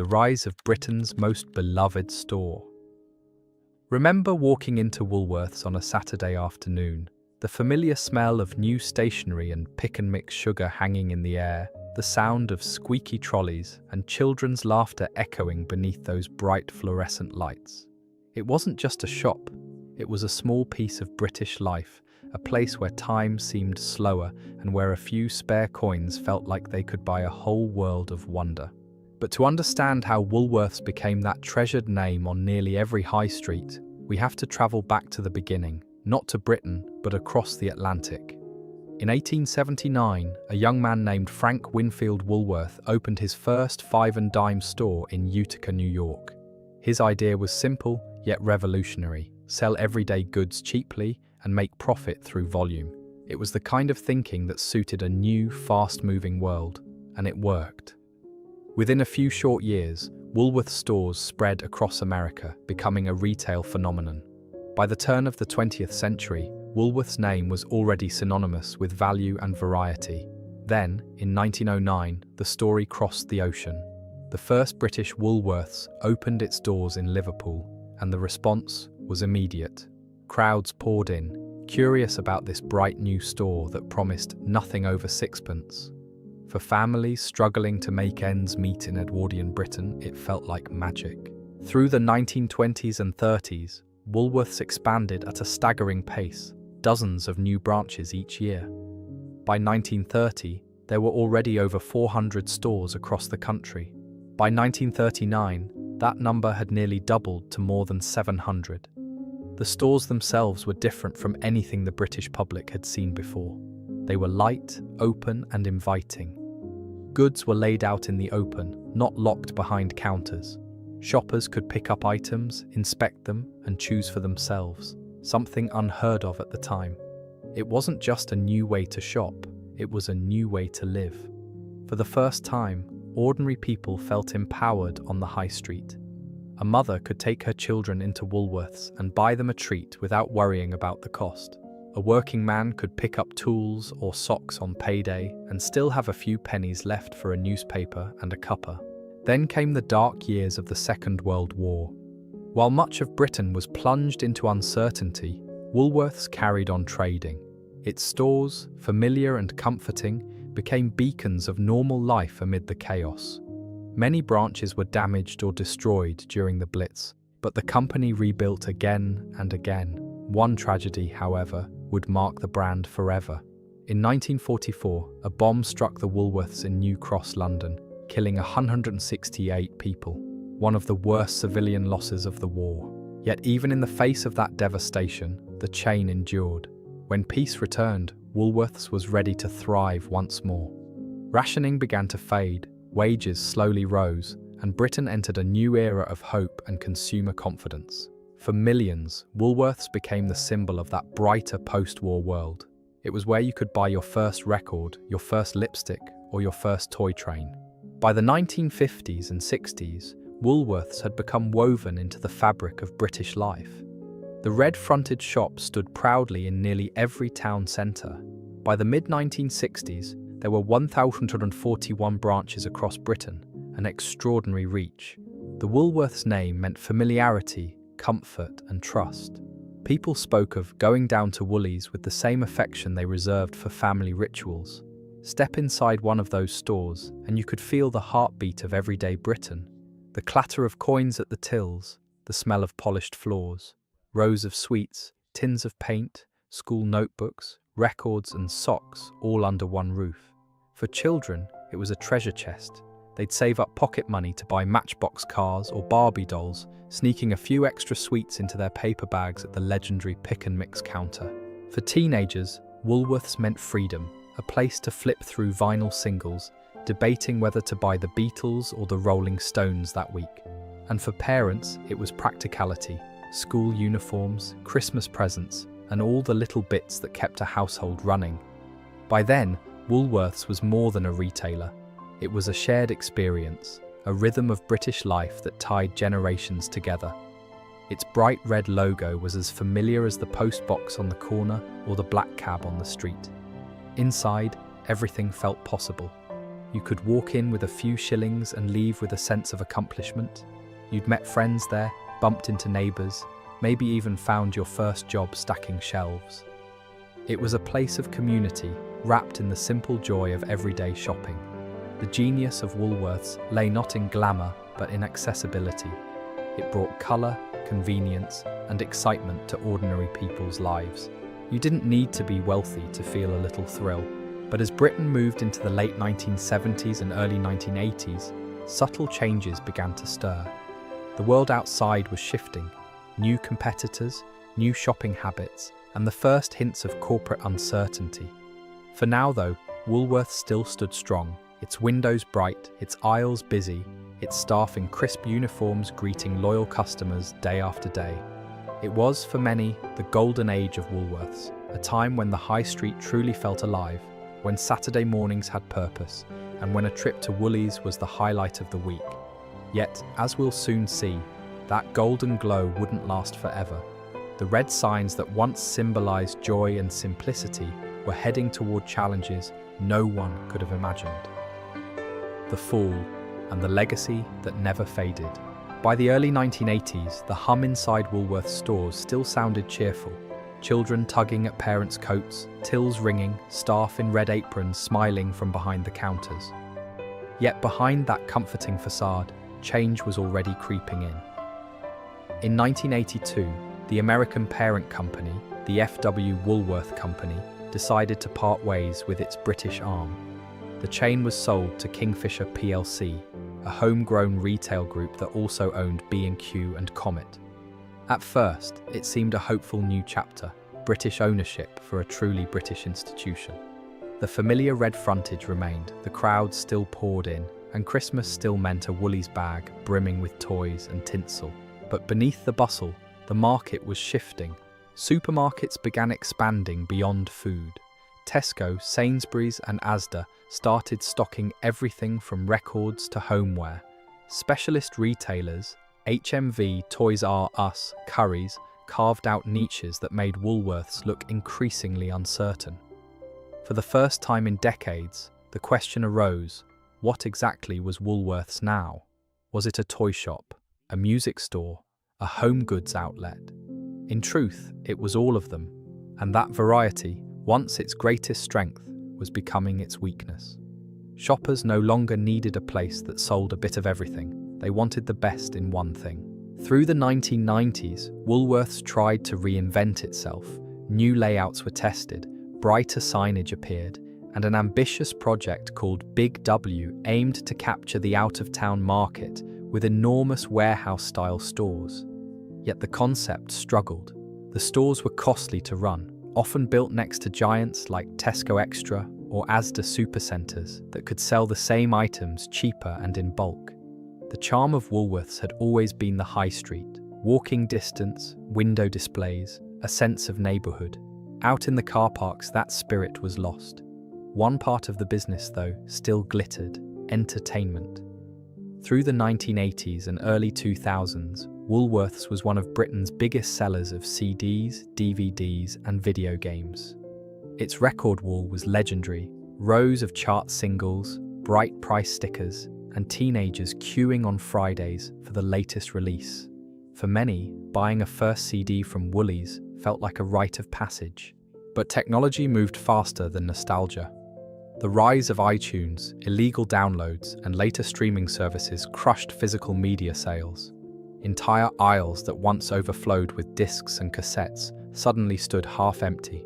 the rise of Britain's most beloved store. Remember walking into Woolworths on a Saturday afternoon, the familiar smell of new stationery and pick-and-mix sugar hanging in the air, the sound of squeaky trolleys and children's laughter echoing beneath those bright fluorescent lights. It wasn't just a shop, it was a small piece of British life, a place where time seemed slower and where a few spare coins felt like they could buy a whole world of wonder. But to understand how Woolworths became that treasured name on nearly every high street, we have to travel back to the beginning, not to Britain, but across the Atlantic. In 1879, a young man named Frank Winfield Woolworth opened his first five-and-dime store in Utica, New York. His idea was simple, yet revolutionary: sell everyday goods cheaply and make profit through volume. It was the kind of thinking that suited a new, fast-moving world, and it worked. Within a few short years, Woolworth stores spread across America, becoming a retail phenomenon. By the turn of the 20th century, Woolworth's name was already synonymous with value and variety. Then, in 1909, the story crossed the ocean. The first British Woolworths opened its doors in Liverpool, and the response was immediate. Crowds poured in, curious about this bright new store that promised nothing over sixpence. For families struggling to make ends meet in Edwardian Britain, it felt like magic. Through the 1920s and 30s, Woolworths expanded at a staggering pace, dozens of new branches each year. By 1930, there were already over 400 stores across the country. By 1939, that number had nearly doubled to more than 700. The stores themselves were different from anything the British public had seen before. They were light, open, and inviting. Goods were laid out in the open, not locked behind counters. Shoppers could pick up items, inspect them, and choose for themselves, something unheard of at the time. It wasn't just a new way to shop, it was a new way to live. For the first time, ordinary people felt empowered on the high street. A mother could take her children into Woolworths and buy them a treat without worrying about the cost. A working man could pick up tools or socks on payday and still have a few pennies left for a newspaper and a cuppa. Then came the dark years of the Second World War. While much of Britain was plunged into uncertainty, Woolworths carried on trading. Its stores, familiar and comforting, became beacons of normal life amid the chaos. Many branches were damaged or destroyed during the Blitz, but the company rebuilt again and again. One tragedy, however, would mark the brand forever. In 1944, a bomb struck the Woolworths in New Cross, London, killing 168 people, one of the worst civilian losses of the war. Yet even in the face of that devastation, the chain endured. When peace returned, Woolworths was ready to thrive once more. Rationing began to fade, wages slowly rose, and Britain entered a new era of hope and consumer confidence. For millions, Woolworths became the symbol of that brighter post-war world. It was where you could buy your first record, your first lipstick, or your first toy train. By the 1950s and 60s, Woolworths had become woven into the fabric of British life. The red-fronted shop stood proudly in nearly every town centre. By the mid-1960s, there were 1,141 branches across Britain, an extraordinary reach. The Woolworths name meant familiarity, comfort, and trust. People spoke of going down to Woolies with the same affection they reserved for family rituals. Step inside one of those stores, and you could feel the heartbeat of everyday Britain. The clatter of coins at the tills, the smell of polished floors, rows of sweets, tins of paint, school notebooks, records, and socks, all under one roof. For children, it was a treasure chest. They'd save up pocket money to buy Matchbox cars or Barbie dolls, sneaking a few extra sweets into their paper bags at the legendary pick-and-mix counter. For teenagers, Woolworths meant freedom, a place to flip through vinyl singles, debating whether to buy the Beatles or the Rolling Stones that week. And for parents, it was practicality, school uniforms, Christmas presents, and all the little bits that kept a household running. By then, Woolworths was more than a retailer. It was a shared experience, a rhythm of British life that tied generations together. Its bright red logo was as familiar as the post box on the corner or the black cab on the street. Inside, everything felt possible. You could walk in with a few shillings and leave with a sense of accomplishment. You'd met friends there, bumped into neighbours, maybe even found your first job stacking shelves. It was a place of community, wrapped in the simple joy of everyday shopping. The genius of Woolworths lay not in glamour, but in accessibility. It brought colour, convenience, and excitement to ordinary people's lives. You didn't need to be wealthy to feel a little thrill. But as Britain moved into the late 1970s and early 1980s, subtle changes began to stir. The world outside was shifting. New competitors, new shopping habits, and the first hints of corporate uncertainty. For now, though, Woolworths still stood strong, its windows bright, its aisles busy, its staff in crisp uniforms greeting loyal customers day after day. It was, for many, the golden age of Woolworths, a time when the high street truly felt alive, when Saturday mornings had purpose, and when a trip to Woolies was the highlight of the week. Yet, as we'll soon see, that golden glow wouldn't last forever. The red signs that once symbolized joy and simplicity were heading toward challenges no one could have imagined. The fall, and the legacy that never faded. By the early 1980s, the hum inside Woolworths stores still sounded cheerful. Children tugging at parents' coats, tills ringing, staff in red aprons smiling from behind the counters. Yet behind that comforting facade, change was already creeping in. In 1982, the American parent company, the F.W. Woolworth Company, decided to part ways with its British arm. The chain was sold to Kingfisher plc, a homegrown retail group that also owned B&Q and Comet. At first, it seemed a hopeful new chapter, British ownership for a truly British institution. The familiar red frontage remained, the crowds still poured in, and Christmas still meant a Woolies bag brimming with toys and tinsel. But beneath the bustle, the market was shifting. Supermarkets began expanding beyond food. Tesco, Sainsbury's and Asda started stocking everything from records to homeware. Specialist retailers, HMV, Toys R Us, Currys, carved out niches that made Woolworths look increasingly uncertain. For the first time in decades, the question arose, what exactly was Woolworths now? Was it a toy shop, a music store, a home goods outlet? In truth, it was all of them, and that variety, once its greatest strength, was becoming its weakness. Shoppers no longer needed a place that sold a bit of everything. They wanted the best in one thing. Through the 1990s, Woolworths tried to reinvent itself. New layouts were tested, brighter signage appeared, and an ambitious project called Big W aimed to capture the out-of-town market with enormous warehouse-style stores. Yet the concept struggled. The stores were costly to run, often built next to giants like Tesco Extra or Asda supercenters that could sell the same items cheaper and in bulk. The charm of Woolworths had always been the high street, walking distance, window displays, a sense of neighbourhood. Out in the car parks, that spirit was lost. One part of the business, though, still glittered: entertainment. Through the 1980s and early 2000s, Woolworths was one of Britain's biggest sellers of CDs, DVDs, and video games. Its record wall was legendary: rows of chart singles, bright price stickers, and teenagers queuing on Fridays for the latest release. For many, buying a first CD from Woolies felt like a rite of passage. But technology moved faster than nostalgia. The rise of iTunes, illegal downloads, and later streaming services crushed physical media sales. Entire aisles that once overflowed with discs and cassettes suddenly stood half empty.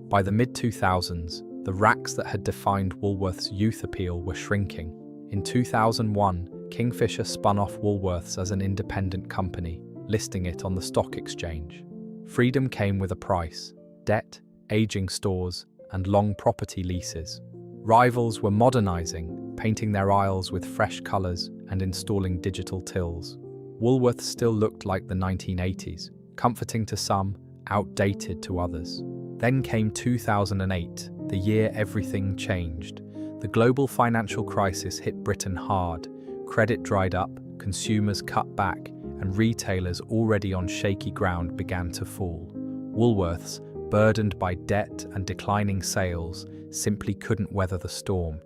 By the mid-2000s, the racks that had defined Woolworths' youth appeal were shrinking. In 2001, Kingfisher spun off Woolworths as an independent company, listing it on the stock exchange. Freedom came with a price: debt, aging stores, and long property leases. Rivals were modernizing, painting their aisles with fresh colors and installing digital tills. Woolworths still looked like the 1980s, comforting to some, outdated to others. Then came 2008, the year everything changed. The global financial crisis hit Britain hard. Credit dried up, consumers cut back, and retailers already on shaky ground began to fall. Woolworths, burdened by debt and declining sales, simply couldn't weather the storm.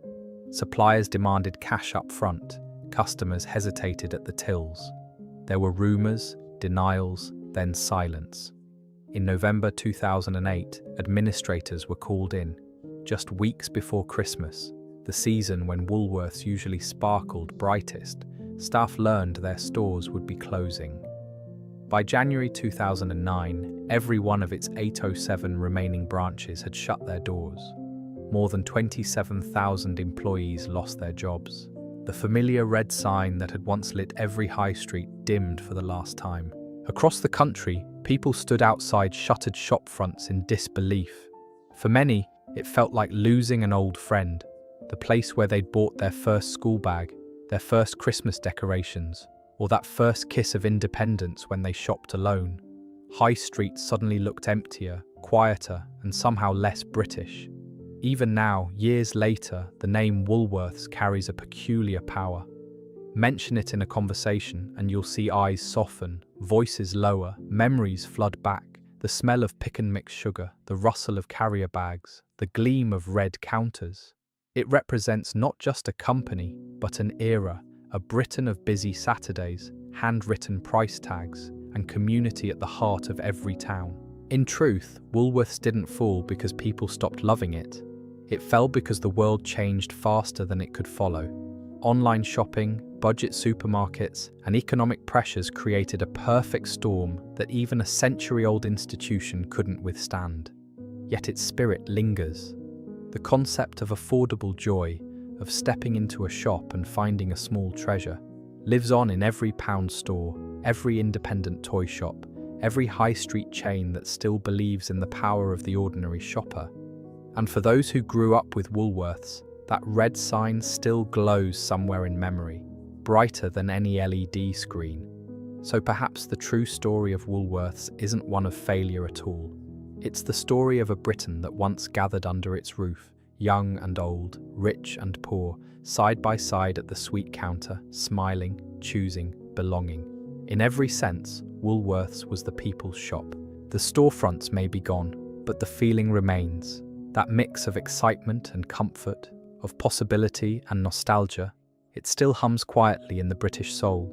Suppliers demanded cash up front. Customers hesitated at the tills. There were rumours, denials, then silence. In November 2008, administrators were called in, just weeks before Christmas, the season when Woolworths usually sparkled brightest. Staff learned their stores would be closing. By January 2009, every one of its 807 remaining branches had shut their doors. More than 27,000 employees lost their jobs. The familiar red sign that had once lit every high street dimmed for the last time. Across the country, people stood outside shuttered shop fronts in disbelief. For many, it felt like losing an old friend, the place where they'd bought their first school bag, their first Christmas decorations, or that first kiss of independence when they shopped alone. High streets suddenly looked emptier, quieter, and somehow less British. Even now, years later, the name Woolworths carries a peculiar power. Mention it in a conversation and you'll see eyes soften, voices lower, memories flood back. The smell of pick and mix sugar, the rustle of carrier bags, the gleam of red counters. It represents not just a company, but an era, a Britain of busy Saturdays, handwritten price tags, and community at the heart of every town. In truth, Woolworths didn't fall because people stopped loving it. It fell because the world changed faster than it could follow. Online shopping, budget supermarkets, and economic pressures created a perfect storm that even a century-old institution couldn't withstand. Yet its spirit lingers. The concept of affordable joy, of stepping into a shop and finding a small treasure, lives on in every pound store, every independent toy shop, every high street chain that still believes in the power of the ordinary shopper. And for those who grew up with Woolworths, that red sign still glows somewhere in memory, brighter than any LED screen. So perhaps the true story of Woolworths isn't one of failure at all. It's the story of a Britain that once gathered under its roof, young and old, rich and poor, side by side at the sweet counter, smiling, choosing, belonging. In every sense, Woolworths was the people's shop. The storefronts may be gone, but the feeling remains. That mix of excitement and comfort, of possibility and nostalgia, it still hums quietly in the British soul.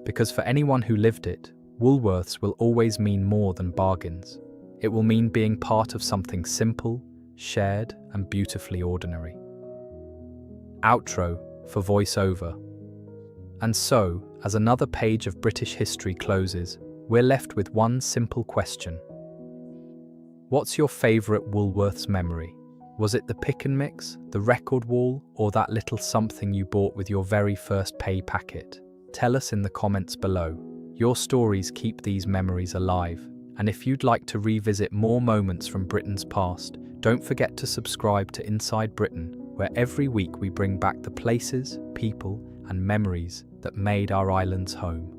Because for anyone who lived it, Woolworths will always mean more than bargains. It will mean being part of something simple, shared, and beautifully ordinary. Outro for voiceover. And so, as another page of British history closes, we're left with one simple question. What's your favourite Woolworths memory? Was it the pick and mix, the record wall, or that little something you bought with your very first pay packet? Tell us in the comments below. Your stories keep these memories alive. And if you'd like to revisit more moments from Britain's past, don't forget to subscribe to Inside Britain, where every week we bring back the places, people, and memories that made our islands home.